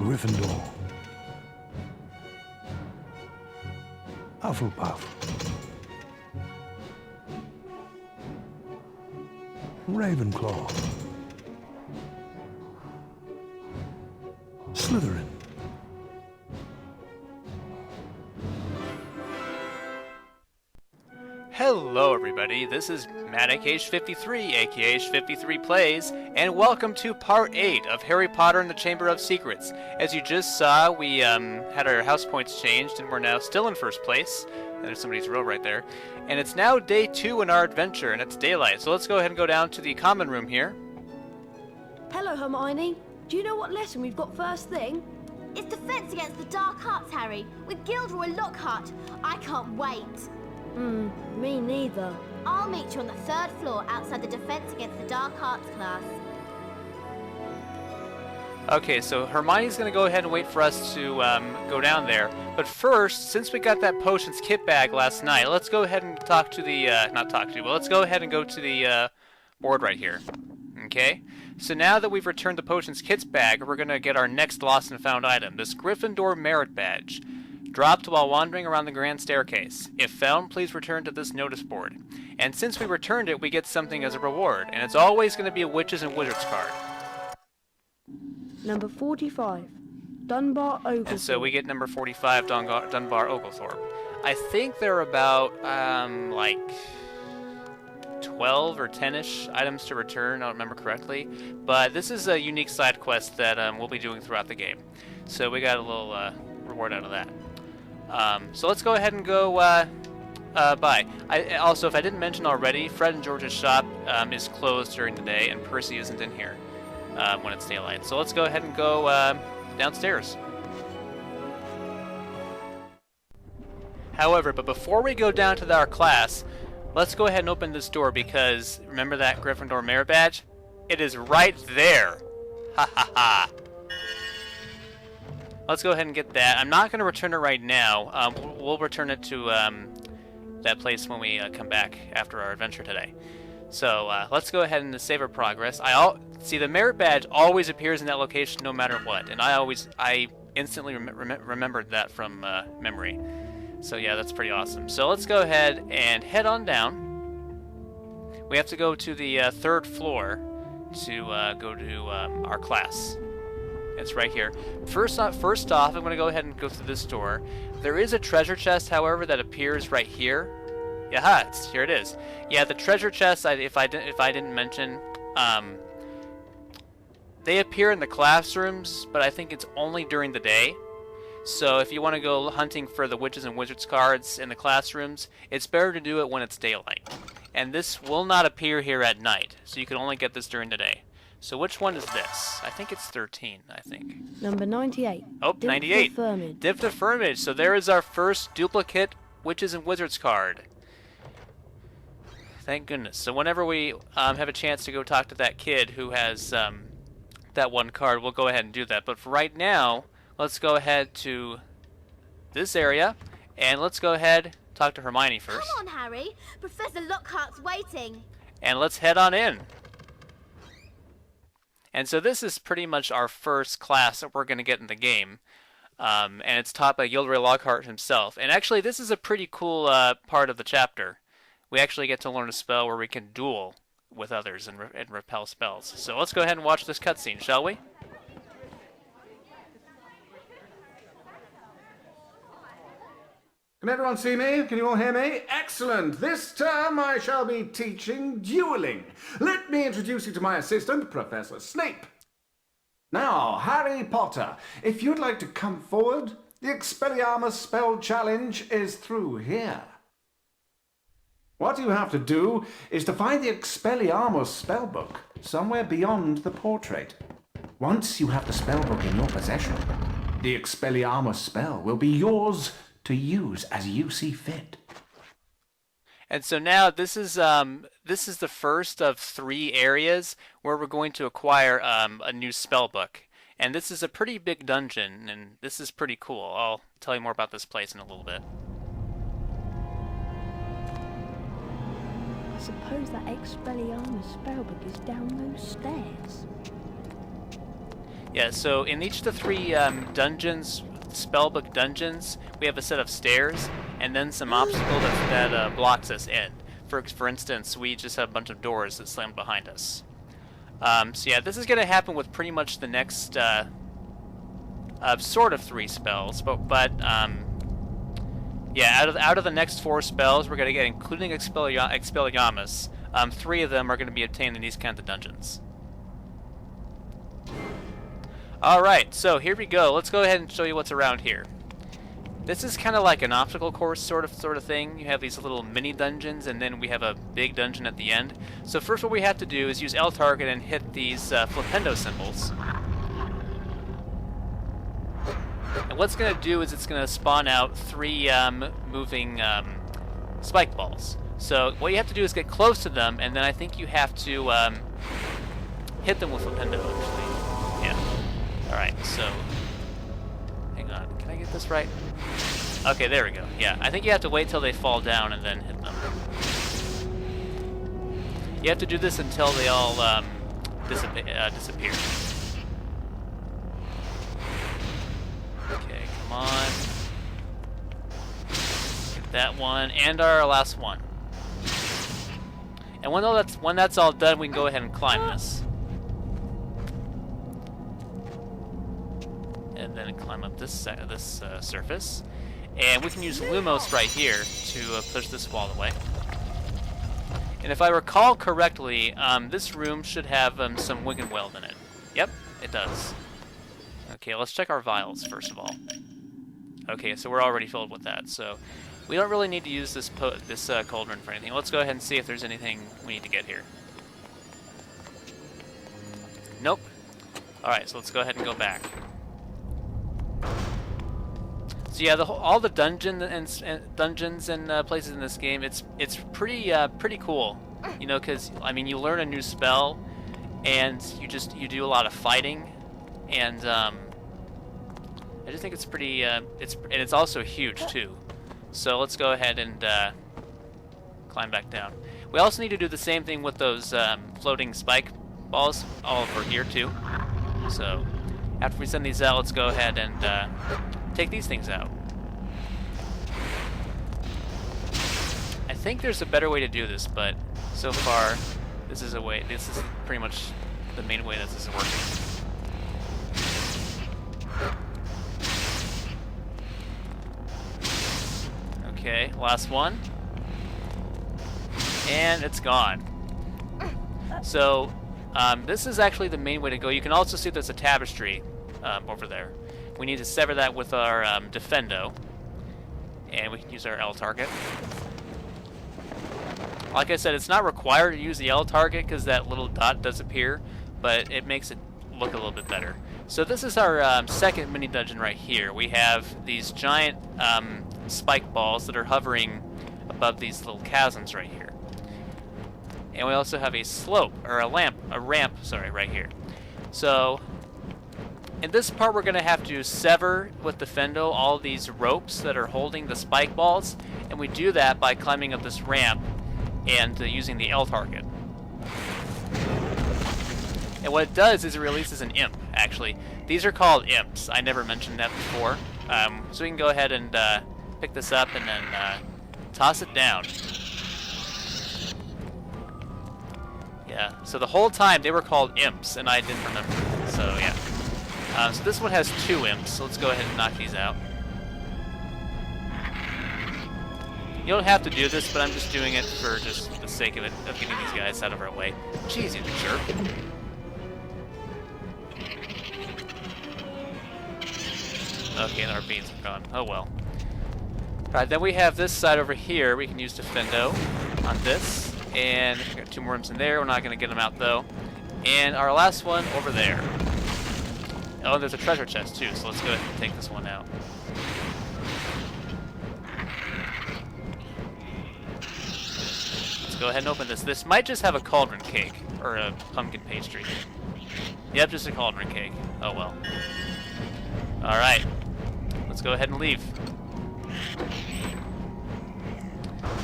Gryffindor. Hufflepuff. Ravenclaw. Slytherin. Hello everybody, this is Manic Age 53, aka Age 53 Plays, and welcome to Part 8 of Harry Potter and the Chamber of Secrets. As you just saw, we had our house points changed and we're now still in first place. And there's somebody's row right there. And it's now day 2 in our adventure, and it's daylight. So let's go ahead and go down to the common room here. Hello, Hermione. Do you know what lesson we've got first thing? It's Defense Against the Dark Arts, Harry, with Gilderoy Lockhart. I can't wait. Me neither. I'll meet you on the 3rd floor outside the Defense Against the Dark Arts class. Okay, so Hermione's going to go ahead and wait for us to go down there. But first, since we got that potions kit bag last night, let's go ahead and talk to the, let's go ahead and go to the board right here. Okay? So now that we've returned the potions kits bag, we're going to get our next lost and found item, this Gryffindor Merit Badge. Dropped while wandering around the grand staircase. If found, please return to this notice board. And since we returned it, we get something as a reward, and it's always going to be a Witches and Wizards card. Number 45, Dunbar Oglethorpe. And so we get number 45, Dunbar Oglethorpe. I think there are about, like 12 or 10-ish items to return, I don't remember correctly. But this is a unique side quest that we'll be doing throughout the game. So we got a little reward out of that. So let's go ahead and go by. Also, if I didn't mention already, Fred and George's shop is closed during the day, and Percy isn't in here when it's daylight. So let's go ahead and go downstairs. However, but before we go down to our class, let's go ahead and open this door because remember that Gryffindor Merit Badge? It is right there. Ha ha ha. Let's go ahead and get that. I'm not going to return it right now. We'll return it to that place when we come back after our adventure today. So let's go ahead and save our progress. See, the merit badge always appears in that location no matter what, and I instantly remembered that from memory. So yeah, that's pretty awesome. So let's go ahead and head on down. We have to go to the 3rd floor to go to our class. It's right here. First off, I'm going to go ahead and go through this door. There is a treasure chest, however, that appears right here. Yeah, here it is. Yeah, the treasure chests, if I didn't mention, they appear in the classrooms, but I think it's only during the day. So if you want to go hunting for the Witches and Wizards cards in the classrooms, it's better to do it when it's daylight. And this will not appear here at night, so you can only get this during the day. So which one is this? I think it's 13, I think. Number 98. Oh, 98. Diptyphurmage. So there is our first duplicate Witches and Wizards card. Thank goodness. So whenever we have a chance to go talk to that kid who has that one card, we'll go ahead and do that. But for right now, let's go ahead to this area, and let's go ahead talk to Hermione first. Come on, Harry. Professor Lockhart's waiting. And let's head on in. And so this is pretty much our first class that we're going to get in the game. And it's taught by Gilderoy Lockhart himself. And actually, this is a pretty cool part of the chapter. We actually get to learn a spell where we can duel with others and repel spells. So let's go ahead and watch this cutscene, shall we? Can everyone see me? Can you all hear me? Excellent! This term I shall be teaching dueling. Let me introduce you to my assistant, Professor Snape. Now, Harry Potter, if you'd like to come forward, the Expelliarmus spell challenge is through here. What you have to do is to find the Expelliarmus spellbook somewhere beyond the portrait. Once you have the spellbook in your possession, the Expelliarmus spell will be yours to use as you see fit. And so now this is the first of 3 areas where we're going to acquire a new spellbook. And this is a pretty big dungeon, and this is pretty cool. I'll tell you more about this place in a little bit. I suppose that Expelliarmus spellbook is down those stairs. Yeah, so in each of the 3 dungeons, spellbook dungeons, we have a set of stairs and then some obstacle that blocks us in. For instance, we just have a bunch of doors that slam behind us. So yeah, this is going to happen with pretty much the next sort of 3 spells, but yeah, out of the next 4 spells we're going to get, including Expelliarmus, 3 of them are going to be obtained in these kinds of dungeons. Alright, so here we go. Let's go ahead and show you what's around here. This is kind of like an obstacle course sort of thing. You have these little mini dungeons, and then we have a big dungeon at the end. So first what we have to do is use L target and hit these flipendo symbols. And what's going to do is it's going to spawn out 3 moving spike balls. So what you have to do is get close to them, and then I think you have to hit them with flipendo, actually. Yeah. Alright, so... hang on. Can I get this right? Okay, there we go. Yeah, I think you have to wait till they fall down and then hit them. You have to do this until they all disappear. Okay, come on. Get that one, and our last one. And when that's all done, we can go ahead and climb this. And then climb up this surface. And we can use Lumos right here to push this wall away. And if I recall correctly, this room should have some Wiggenweld in it. Yep, it does. Okay, let's check our vials first of all. Okay, so we're already filled with that, so we don't really need to use this cauldron for anything. Let's go ahead and see if there's anything we need to get here. Nope. Alright, so let's go ahead and go back. So yeah, all the dungeons and places in this game, it's pretty cool, you know, because I mean you learn a new spell, and you do a lot of fighting, and I just think it's pretty it's also huge too. So let's go ahead and climb back down. We also need to do the same thing with those floating spike balls all over here too. So after we send these out, let's go ahead and take these things out. I think there's a better way to do this, but so far this is pretty much the main way that this is working. Okay, last one. And it's gone. So this is actually the main way to go. You can also see there's a tapestry over there. We need to sever that with our Defendo, and we can use our L target. Like I said, it's not required to use the L target because that little dot does appear, but it makes it look a little bit better. So this is our second mini dungeon right here. We have these giant spike balls that are hovering above these little chasms right here. And we also have a slope, or a ramp, sorry, right here. So in this part, we're going to have to sever with the Fendo all these ropes that are holding the spike balls, and we do that by climbing up this ramp and using the L target. And what it does is it releases an imp, actually. These are called imps. I never mentioned that before. So we can go ahead and pick this up and then toss it down. Yeah, so the whole time they were called imps, and I didn't remember. So yeah. So this one has 2 imps, so let's go ahead and knock these out. You don't have to do this, but I'm just doing it for just the sake of it, of getting these guys out of our way. Jeez, you jerk. Okay, and our beans are gone. Oh well. Alright, then we have this side over here. We can use Defendo on this. And we got 2 more imps in there. We're not going to get them out, though. And our last one over there. Oh, there's a treasure chest, too, so let's go ahead and take this one out. Let's go ahead and open this. This might just have a cauldron cake, or a pumpkin pastry. Yep, just a cauldron cake. Oh, well. Alright. Let's go ahead and leave.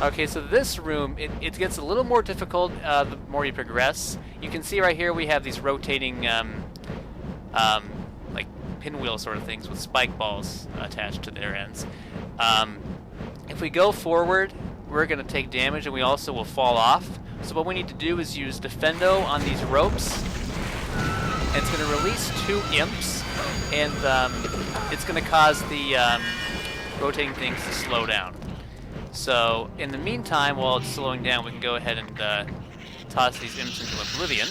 Okay, so this room, it gets a little more difficult the more you progress. You can see right here we have these rotating pinwheel sort of things with spike balls attached to their ends. If we go forward, we're going to take damage, and we also will fall off. So what we need to do is use Defendo on these ropes. And it's going to release 2 imps, and it's going to cause the rotating things to slow down. So in the meantime, while it's slowing down, we can go ahead and toss these imps into oblivion.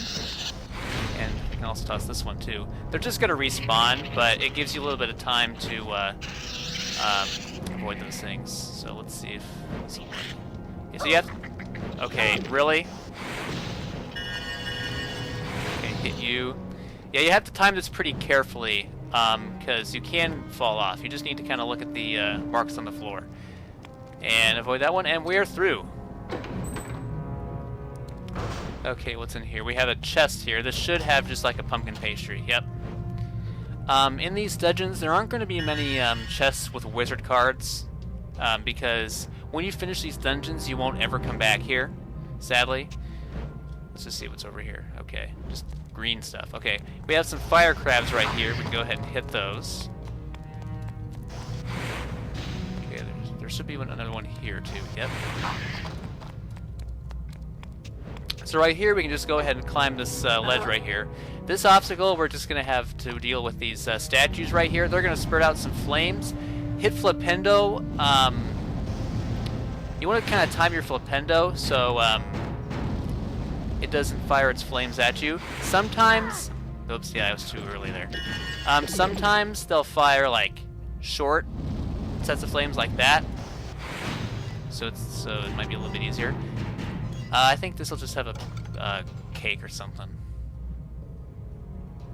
And we can also toss this one too. They're just going to respawn, but it gives you a little bit of time to avoid those things. So let's see if this will work. Okay, so you have... Okay, really? Okay, hit you. Yeah, you have to time this pretty carefully, because you can fall off. You just need to kind of look at the marks on the floor. And avoid that one, and we're through. Okay, what's in here? We have a chest here. This should have just like a pumpkin pastry. Yep. In these dungeons, there aren't going to be many chests with wizard cards, because when you finish these dungeons, you won't ever come back here, sadly. Let's just see what's over here. Okay, just green stuff. Okay, we have some fire crabs right here. We can go ahead and hit those. Okay, there should be another one here too. Yep. So right here, we can just go ahead and climb this ledge right here. This obstacle, we're just going to have to deal with these statues right here. They're going to spurt out some flames. Hit Flipendo. You want to kind of time your Flipendo so it doesn't fire its flames at you. Sometimes... Oops, yeah, I was too early there. Sometimes they'll fire, like, short sets of flames like that. So it might be a little bit easier. I think this will just have a cake or something.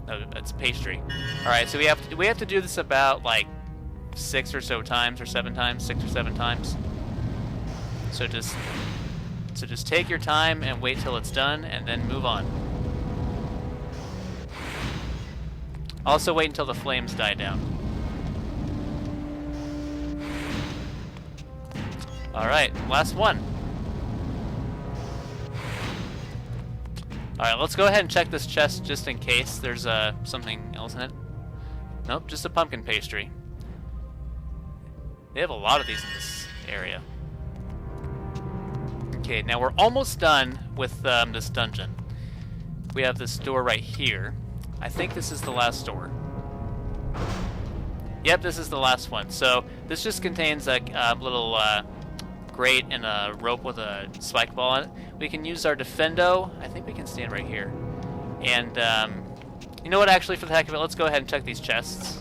No, it's pastry. All right, so we have to do this about like 6 or so times, or 7 times, 6 or 7 times. So just take your time and wait till it's done, and then move on. Also, wait until the flames die down. All right, last one. Alright, let's go ahead and check this chest just in case there's something else in it. Nope, just a pumpkin pastry. They have a lot of these in this area. Okay, now we're almost done with this dungeon. We have this door right here. I think this is the last door. Yep, this is the last one. So this just contains a little grate and a rope with a spike ball on it. We can use our Defendo. I think we can stand right here. And, you know what, actually, for the heck of it, let's go ahead and check these chests.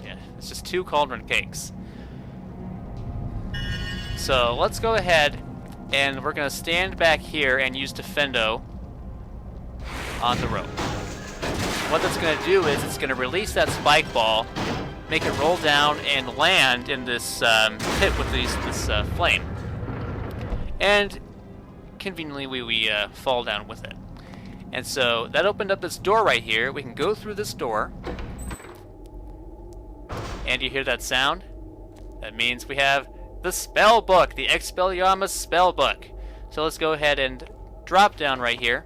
Yeah, it's just 2 cauldron cakes. So, let's go ahead, and we're going to stand back here and use Defendo on the rope. What that's going to do is it's going to release that spike ball, make it roll down, and land in this pit with this flame. And conveniently, we fall down with it. And so that opened up this door right here. We can go through this door. And you hear that sound? That means we have the spell book, the Expelliarmus spell book. So let's go ahead and drop down right here.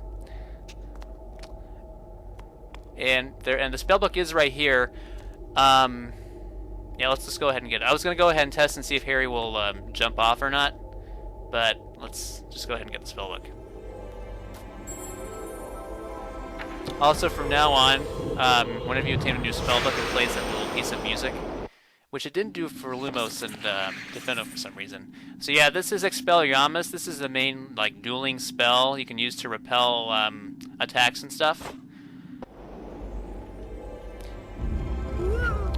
And the spellbook is right here. Yeah, let's just go ahead and get it. I was going to go ahead and test and see if Harry will jump off or not, but let's just go ahead and get the spellbook. Also, from now on, whenever you obtain a new spellbook, it plays that little piece of music, which it didn't do for Lumos and Defendo for some reason. So yeah, this is Expelliarmus. This is the main dueling spell you can use to repel attacks and stuff.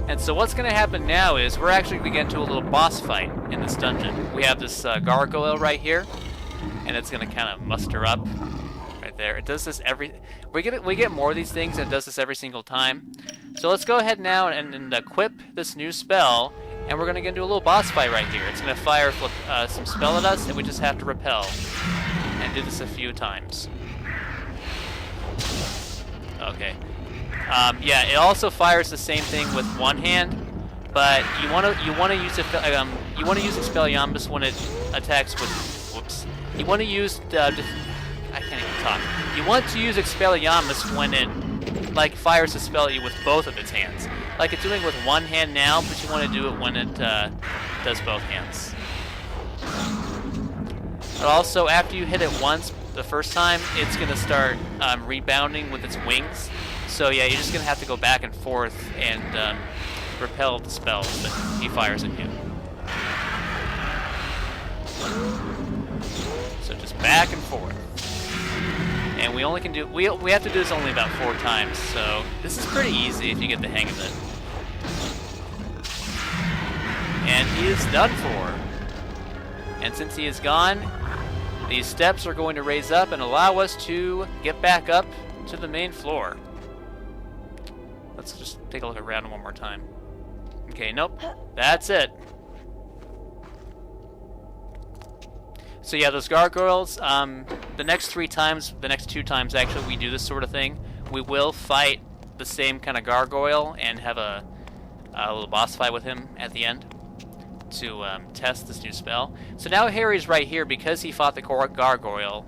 And so what's going to happen now is we're actually going to get into a little boss fight in this dungeon. We have this gargoyle right here, and it's going to kind of muster up right there. It does this we get more of these things, and it does this every single time. So let's go ahead now and equip this new spell, and we're going to get into a little boss fight right here. It's going to fire some spell at us, and we just have to repel, and do this a few times. Okay. Yeah, it also fires the same thing with one hand, but you want to use Expelliarmus when it attacks with You want to use I can't even talk. You want to use Expelliarmus when it fires a spell at you with both of its hands. Like it's doing with one hand now, but you want to do it when it does both hands. But also, after you hit it once, the first time, it's going to start rebounding with its wings. So yeah, you're just going to have to go back and forth and repel the spells that he fires at you. So just back and forth. And we only can do, we have to do this only about 4 times, so this is pretty easy if you get the hang of it. And he is done for. And since he is gone, these steps are going to raise up and allow us to get back up to the main floor. Let's just take a look around one more time. Okay, nope, that's it. So yeah, those gargoyles, the next 2 times actually we do this sort of thing, we will fight the same kind of gargoyle and have a little boss fight with him at the end to test this new spell. So now Harry's right here because he fought the gargoyle.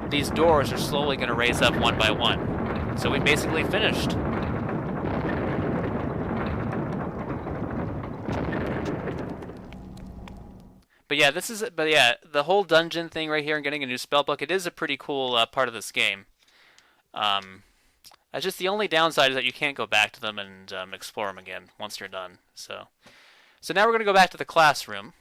These doors are slowly going to raise up one by one. So we basically finished. But yeah, the whole dungeon thing right here and getting a new spell book, it is a pretty cool part of this game. That's just the only downside is that you can't go back to them and explore them again once you're done. So now we're going to go back to the classroom.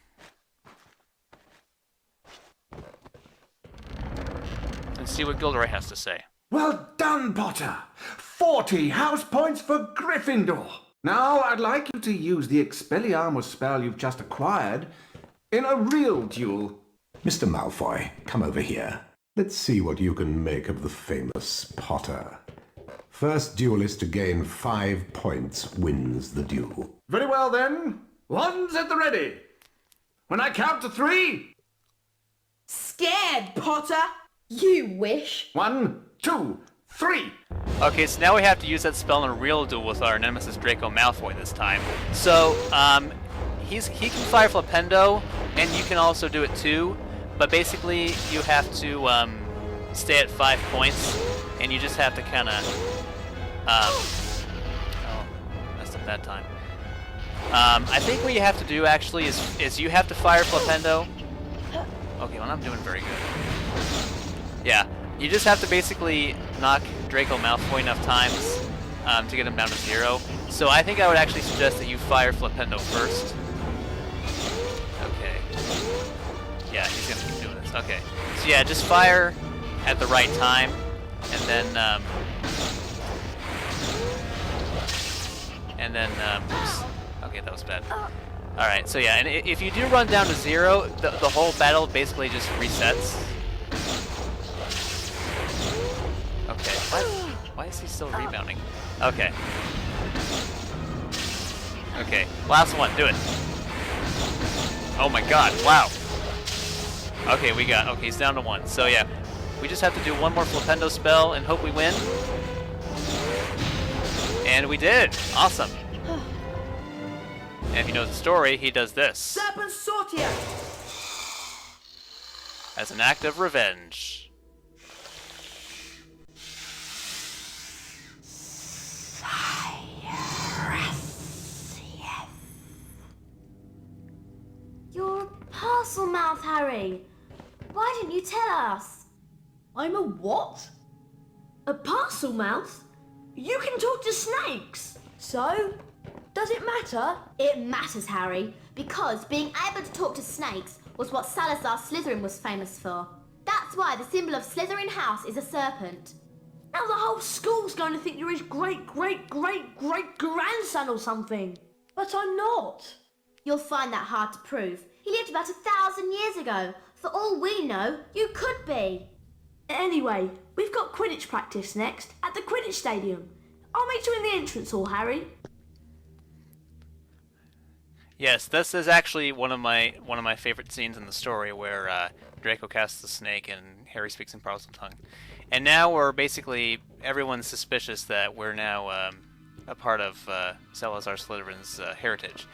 And see what Gilderoy has to say. Well done, Potter! 40 house points for Gryffindor! Now I'd like you to use the Expelliarmus spell you've just acquired in a real duel. Mr. Malfoy, come over here. Let's see what you can make of the famous Potter. First duelist to gain 5 points wins the duel. Very well then. One's at the ready. When I count to 3. Scared, Potter? You wish. 1, 2, 3. Okay, so now we have to use that spell in a real duel with our nemesis Draco Malfoy this time. So, he can fire Flipendo, and you can also do it too, but basically you have to stay at 5 points, and you just have to kind of, oh, messed up that time. I think what you have to do actually is you have to fire Flipendo. Okay, well I'm doing very good. Yeah, you just have to basically knock Draco Malfoy enough times to get him down to 0. So I think I would actually suggest that you fire Flipendo first. Yeah, he's gonna keep doing this. Okay. So yeah, just fire at the right time, and then, oops. Okay, that was bad. Alright, so yeah, and if you do run down to 0, the whole battle basically just resets. Okay, why is he still rebounding? Okay. Okay, last one, do it. Oh my god, wow. Okay, okay, he's down to 1. So yeah, we just have to do one more Flipendo spell and hope we win. And we did! Awesome! And if you know the story, he does this. Serpent Sortia! As an act of revenge. You're a parcel mouth, Harry. Why didn't you tell us? I'm a what? A parcel mouth? You can talk to snakes. So, does it matter? It matters, Harry, because being able to talk to snakes was what Salazar Slytherin was famous for. That's why the symbol of Slytherin House is a serpent. Now the whole school's going to think you're his great-great-great-great-grandson or something. But I'm not. You'll find that hard to prove. He lived about 1,000 years ago. For all we know, you could be. Anyway, we've got Quidditch practice next at the Quidditch Stadium. I'll meet you in the entrance hall, Harry. Yes, this is actually one of my favorite scenes in the story where Draco casts the snake and Harry speaks in Parseltongue. And now we're basically, everyone's suspicious that we're now a part of Salazar Slytherin's heritage.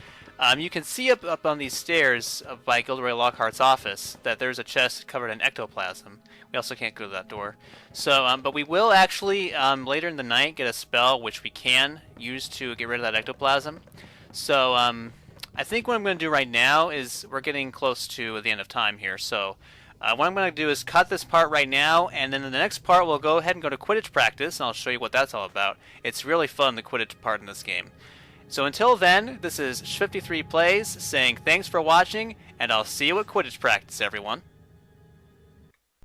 You can see up on these stairs by Gilderoy Lockhart's office that there's a chest covered in ectoplasm. We also can't go to that door. So, but we will actually, later in the night, get a spell which we can use to get rid of that ectoplasm. So, I think what I'm going to do right now is we're getting close to the end of time here. So, what I'm going to do is cut this part right now, and then in the next part we'll go ahead and go to Quidditch practice, and I'll show you what that's all about. It's really fun, the Quidditch part in this game. So until then, this is 53 Plays saying thanks for watching, and I'll see you at Quidditch practice, everyone.